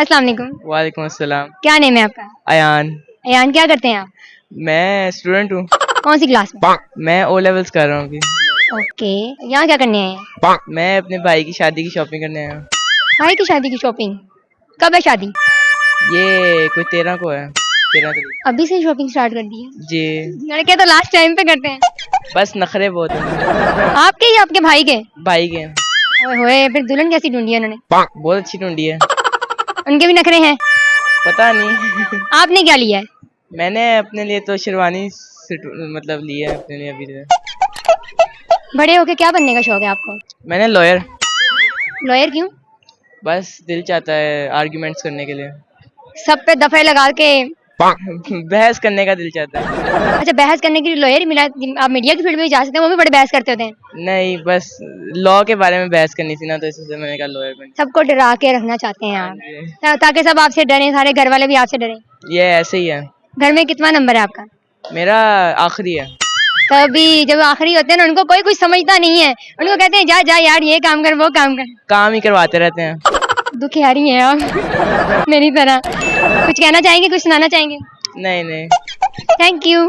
अस्सलाम वालेकुम। वालेकुम अस्सलाम। क्या नेम है आपका? अयान। अयान, क्या करते हैं आप? मैं स्टूडेंट हूँ। कौन सी क्लास में? मैं ओ लेवल्स कर रहा हूँ अभी। ओके, यहाँ क्या करने आए हैं? मैं अपने भाई की शादी की शॉपिंग करने आया हूँ। भाई की शादी की शॉपिंग? कब है शादी? ये कोई 13 को है, 13 तारीख। अभी से शॉपिंग स्टार्ट कर दी है? जी, लड़के तो लास्ट टाइम पे करते हैं। बस नखरे बहुत हैं। आपके या आपके भाई के? भाई के। ओए होए, फिर दुल्हन कैसी ढूंढी है उन्होंने? बहुत अच्छी ढूंढी है। उनके भी नखरे हैं? पता नहीं। आपने क्या लिया है? मैंने अपने लिए तो शेरवानी मतलब ली है अपने लिए अभी तो। बड़े होके क्या बनने का शौक है आपको? मैंने लॉयर। लॉयर क्यों? बस दिल चाहता है आर्ग्यूमेंट्स करने के लिए। सब पे दफे लगा के। बहस करने का दिल चाहता है। अच्छा, बहस करने के लिए लॉयर ही मिला? आप मीडिया की फील्ड में भी जा सकते हैं, वो भी बड़े बहस करते होते हैं। नहीं, बस लॉ के बारे में बहस करनी थी ना, तो इसलिए मैंने कहा लॉयर बन। सबको डरा के रखना चाहते हैं आप, ताकि सब आपसे डरें, सारे घर वाले भी आपसे डरें। ये ऐसे ही है। घर में कितना नंबर है आपका? मेरा आखिरी है। तभी जब आखिरी होते हैं ना, उनको कोई कुछ समझता नहीं है, उनको कहते हैं जा जा यार, ये काम कर वो काम कर। काम ही करवाते रहते हैं। दुखियारी हैं आप मेरी तरह। कुछ कहना चाहेंगे, कुछ सुनाना चाहेंगे? नहीं नहीं। Thank you.